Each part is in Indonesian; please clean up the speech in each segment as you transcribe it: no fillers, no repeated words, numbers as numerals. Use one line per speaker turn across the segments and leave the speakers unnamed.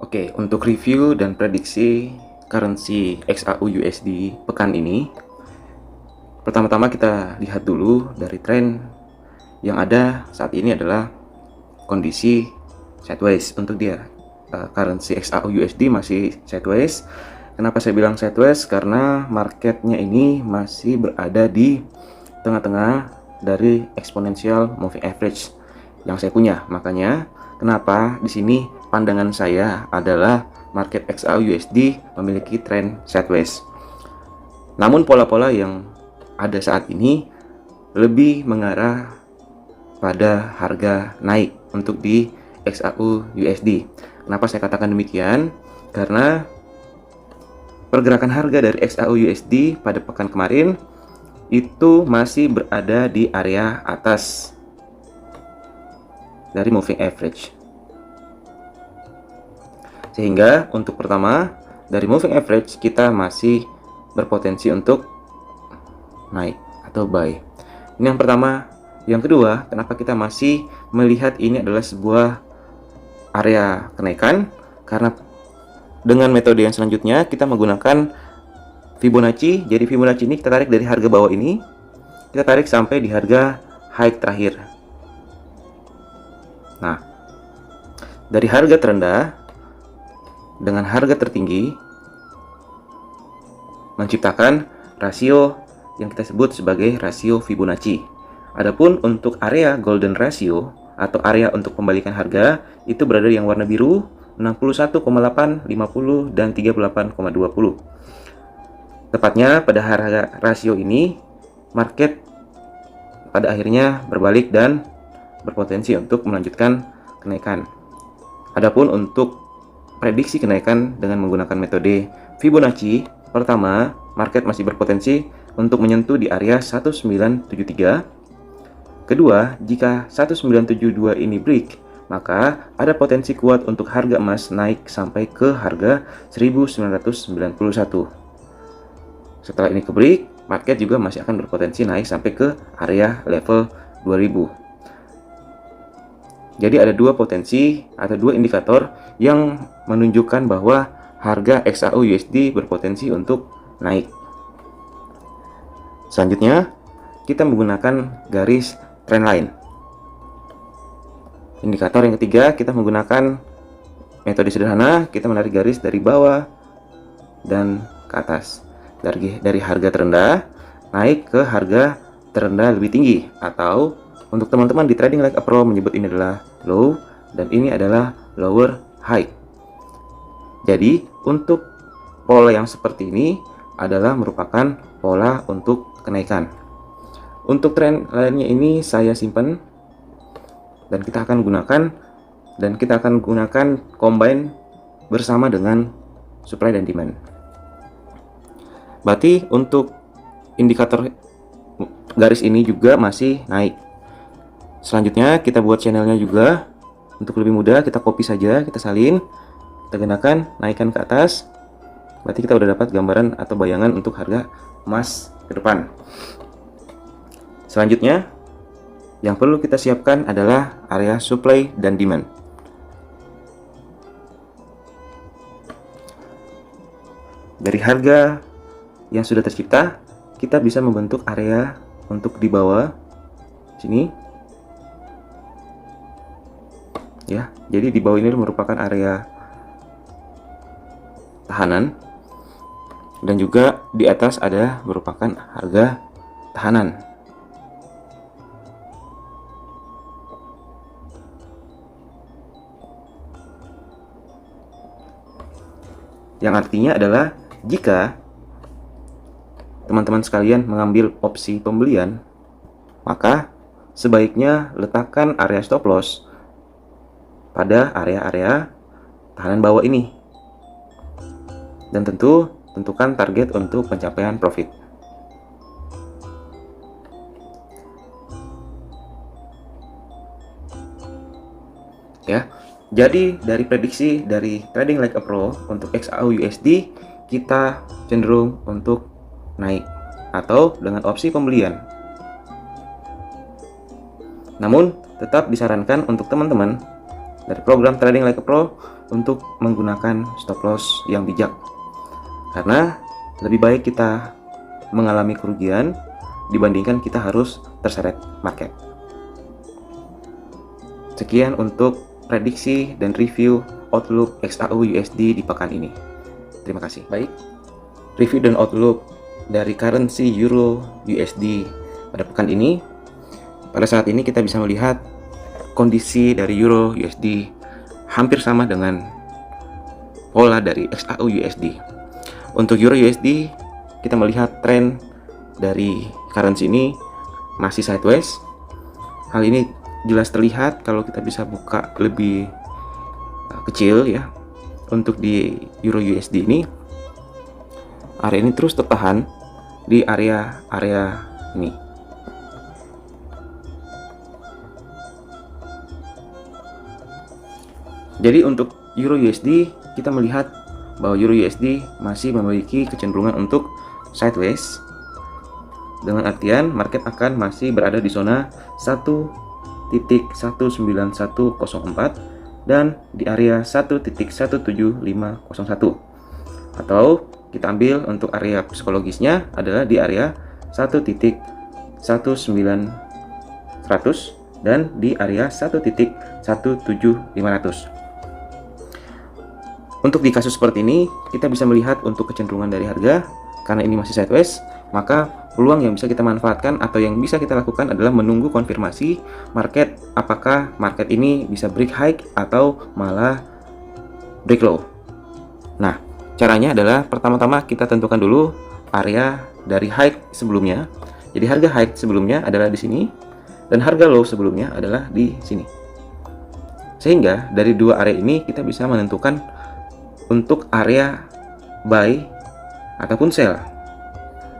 Oke, untuk review dan prediksi currency XAU/USD pekan ini, pertama-tama kita lihat dulu dari tren yang ada saat ini adalah kondisi sideways untuk dia. Currency XAU/USD masih sideways. Kenapa saya bilang sideways? Karena marketnya ini masih berada di tengah-tengah dari exponential moving average yang saya punya. Makanya kenapa di sini pandangan saya adalah market XAU/USD memiliki tren sideways. Namun pola-pola yang ada saat ini lebih mengarah pada harga naik untuk di XAU/USD. Kenapa saya katakan demikian? Karena pergerakan harga dari XAU/USD pada pekan kemarin itu masih berada di area atas dari moving average. Sehingga untuk pertama dari moving average kita masih berpotensi untuk naik atau buy. Ini yang pertama. Yang kedua, kenapa kita masih melihat ini adalah sebuah area kenaikan? Karena dengan metode yang selanjutnya kita menggunakan Fibonacci. Jadi Fibonacci ini kita tarik dari harga bawah ini, kita tarik sampai di harga high terakhir. Nah, dari harga terendah dengan harga tertinggi menciptakan rasio yang kita sebut sebagai rasio Fibonacci. Adapun untuk area golden ratio atau area untuk pembalikan harga itu berada yang warna biru 61,8, 50 dan 38,20. Tepatnya pada harga rasio ini market pada akhirnya berbalik dan berpotensi untuk melanjutkan kenaikan. Adapun untuk prediksi kenaikan dengan menggunakan metode Fibonacci, pertama, market masih berpotensi untuk menyentuh di area 1973. Kedua, jika 1972 ini break, maka ada potensi kuat untuk harga emas naik sampai ke harga 1991. Setelah ini ke break, market juga masih akan berpotensi naik sampai ke area level 2000. Jadi ada dua potensi atau dua indikator yang menunjukkan bahwa harga XAU/USD berpotensi untuk naik. Selanjutnya, kita menggunakan garis trendline. Indikator yang ketiga, kita menggunakan metode sederhana, kita menarik garis dari bawah dan ke atas. Dari harga terendah naik ke harga terendah lebih tinggi, atau untuk teman-teman di Trading Like a Pro menyebut ini adalah low dan ini adalah lower high. Jadi untuk pola yang seperti ini adalah merupakan pola untuk kenaikan. Untuk tren lainnya ini saya simpan dan kita akan gunakan combine bersama dengan supply dan demand. Berarti untuk indikator garis ini juga masih naik. Selanjutnya kita buat channelnya juga. Untuk lebih mudah kita copy saja, kita salin, kita gunakan naikkan ke atas. Berarti kita udah dapat gambaran atau bayangan untuk harga emas ke depan. Selanjutnya yang perlu kita siapkan adalah area supply dan demand. Dari harga yang sudah tercipta, kita bisa membentuk area untuk di bawah sini. Ya, jadi di bawah ini merupakan area tahanan dan juga di atas ada merupakan harga tahanan. Yang artinya adalah jika teman-teman sekalian mengambil opsi pembelian, maka sebaiknya letakkan area stop loss pada area-area tahanan bawah ini. Dan tentukan target untuk pencapaian profit. Ya. Jadi dari prediksi dari Trading Like a Pro untuk XAU/USD kita cenderung untuk naik atau dengan opsi pembelian. Namun tetap disarankan untuk teman-teman dari program Trading Like a Pro untuk menggunakan stop loss yang bijak, karena lebih baik kita mengalami kerugian dibandingkan kita harus terseret market. Sekian untuk prediksi dan review outlook XAU USD di pekan ini. Terima kasih. Baik, review dan outlook dari currency Euro USD pada pekan ini. Pada saat ini kita bisa melihat kondisi dari Euro USD hampir sama dengan pola dari XAU USD. Untuk Euro USD, kita melihat tren dari currency ini masih sideways. Hal ini jelas terlihat kalau kita bisa buka lebih kecil ya. Untuk di Euro USD ini, area ini terus tertahan di area ini. Jadi untuk Euro USD, kita melihat bahwa Euro USD masih memiliki kecenderungan untuk sideways, dengan artian market akan masih berada di zona 1.19104 dan di area 1.17501, atau kita ambil untuk area psikologisnya adalah di area 1.19100 dan di area 1.17500. Untuk di kasus seperti ini, kita bisa melihat untuk kecenderungan dari harga, karena ini masih sideways, maka peluang yang bisa kita manfaatkan atau yang bisa kita lakukan adalah menunggu konfirmasi market, apakah market ini bisa break high atau malah break low. Nah, caranya adalah pertama-tama kita tentukan dulu area dari high sebelumnya. Jadi harga high sebelumnya adalah di sini dan harga low sebelumnya adalah di sini. Sehingga dari dua area ini kita bisa menentukan untuk area buy ataupun sell.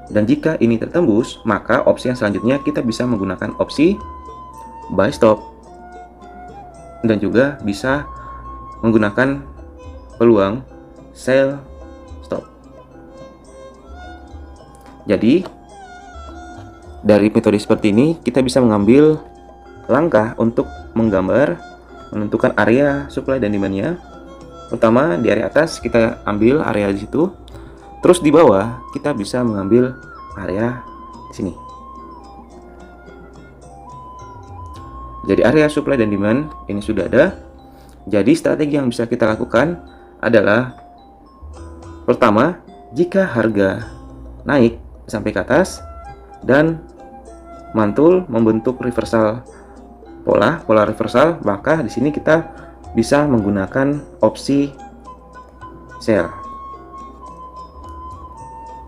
Dan jika ini tertembus, maka opsi yang selanjutnya kita bisa menggunakan opsi buy stop dan juga bisa menggunakan peluang sell stop. Jadi dari metode seperti ini kita bisa mengambil langkah untuk menggambar menentukan area supply dan demand-nya. Pertama di area atas kita ambil area di situ, terus di bawah kita bisa mengambil area di sini. Jadi area supply dan demand ini sudah ada. Jadi strategi yang bisa kita lakukan adalah pertama, jika harga naik sampai ke atas dan mantul membentuk reversal pola reversal, maka di sini kita bisa menggunakan opsi sell.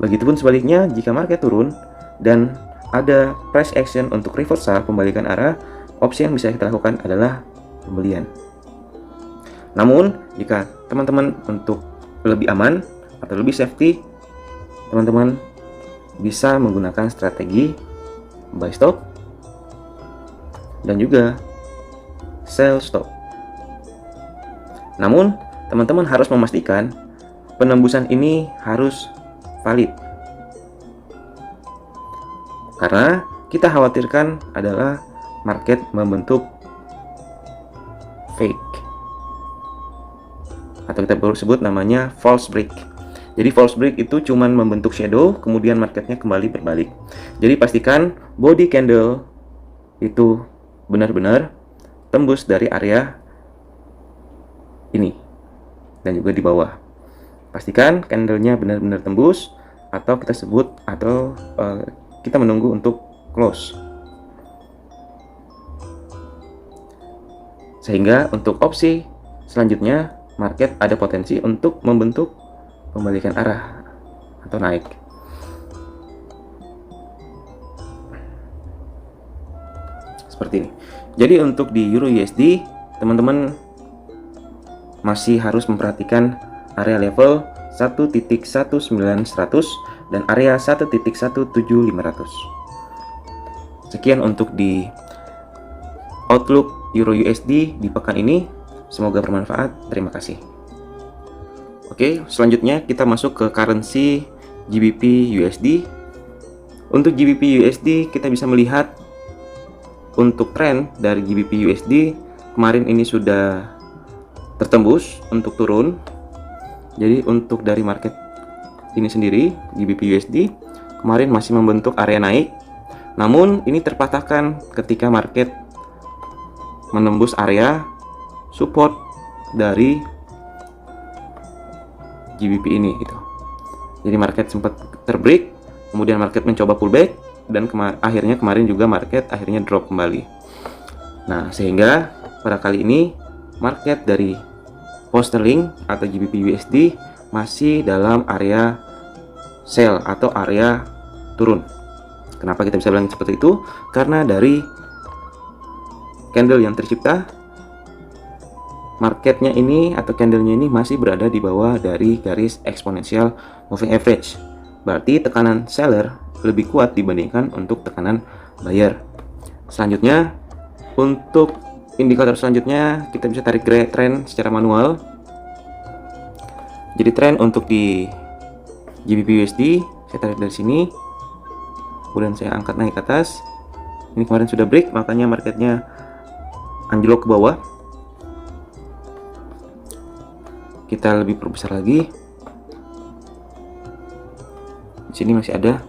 Begitupun sebaliknya, jika market turun dan ada price action untuk reversal pembalikan arah, opsi yang bisa kita lakukan adalah pembelian. Namun, jika teman-teman untuk lebih aman atau lebih safety, teman-teman bisa menggunakan strategi buy stop dan juga sell stop. Namun, teman-teman harus memastikan penembusan ini harus valid. Karena kita khawatirkan adalah market membentuk fake, atau kita baru sebut namanya false break. Jadi false break itu cuman membentuk shadow, kemudian marketnya kembali berbalik. Jadi pastikan body candle itu benar-benar tembus dari area ini dan juga di bawah. Pastikan candlenya benar-benar tembus, atau kita sebut atau kita menunggu untuk close. Sehingga untuk opsi selanjutnya market ada potensi untuk membentuk pembalikan arah atau naik. Seperti ini. Jadi untuk di Euro USD, teman-teman masih harus memperhatikan area level 1.19100 dan area 1.17500. Sekian untuk di outlook Euro USD di pekan ini. Semoga bermanfaat. Terima kasih. Oke, selanjutnya kita masuk ke currency GBP USD. Untuk GBP USD kita bisa melihat untuk tren dari GBP USD kemarin ini sudah tertembus untuk turun. Jadi untuk dari market ini sendiri, GBP USD kemarin masih membentuk area naik, namun ini terpatahkan ketika market menembus area support dari GBP ini gitu. Jadi market sempat terbreak, kemudian market mencoba pullback, dan akhirnya kemarin juga market akhirnya drop kembali. Nah, sehingga pada kali ini market dari pound sterling atau GBP USD masih dalam area sell atau area turun. Kenapa kita bisa bilang seperti itu? Karena dari candle yang tercipta, marketnya ini atau candlenya ini masih berada di bawah dari garis exponential moving average. Berarti tekanan seller lebih kuat dibandingkan untuk tekanan buyer. Selanjutnya, untuk indikator selanjutnya kita bisa tarik trend secara manual. Jadi trend untuk di GBP USD saya tarik dari sini, kemudian saya angkat naik ke atas. Ini kemarin sudah break, makanya marketnya anjlok ke bawah. Kita lebih perbesar lagi. Di sini masih ada.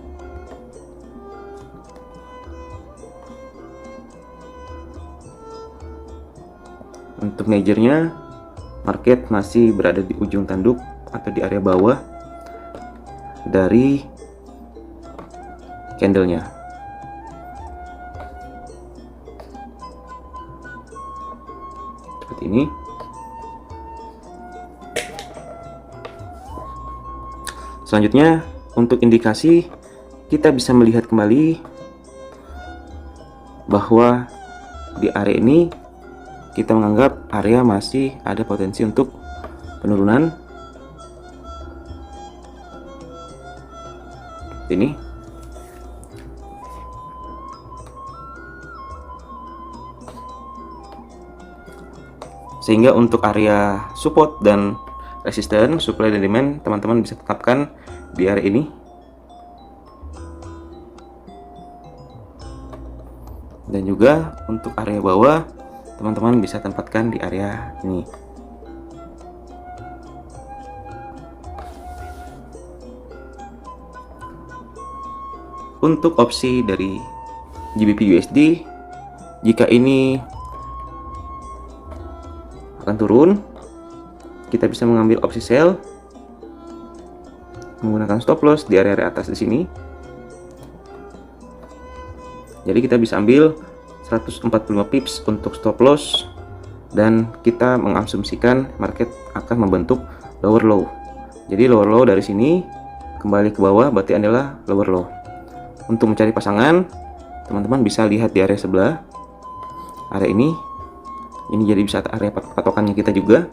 Untuk majornya, market masih berada di ujung tanduk atau di area bawah dari candlenya. Seperti ini. Selanjutnya, untuk indikasi kita bisa melihat kembali bahwa di area ini kita menganggap area masih ada potensi untuk penurunan. Ini sehingga untuk area support dan resisten, supply dan demand, teman-teman bisa tetapkan di area ini. Dan juga untuk area bawah, teman-teman bisa tempatkan di area ini. Untuk opsi dari GBP USD, jika ini akan turun, kita bisa mengambil opsi sell menggunakan stop loss di area atas di sini. Jadi kita bisa ambil 145 pips untuk stop loss, dan kita mengasumsikan market akan membentuk lower low. Jadi lower low dari sini kembali ke bawah berarti adalah lower low. Untuk mencari pasangan, teman-teman bisa lihat di area sebelah, area ini jadi bisa area patokannya kita juga.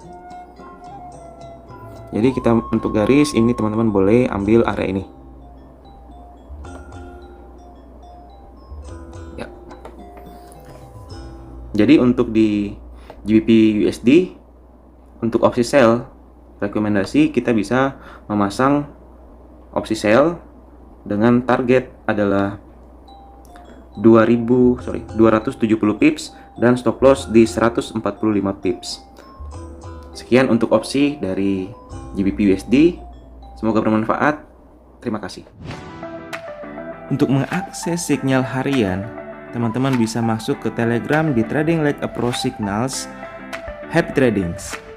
Jadi kita untuk garis ini teman-teman boleh ambil area ini. Ya. Jadi untuk di GBP USD, untuk opsi sell, rekomendasi kita bisa memasang opsi sell dengan target adalah 270 pips dan stop loss di 145 pips. Sekian untuk opsi dari GBP USD. Semoga bermanfaat. Terima kasih. Untuk mengakses sinyal harian, teman-teman bisa masuk ke Telegram di Trading Like a Pro Signals. Happy Trading!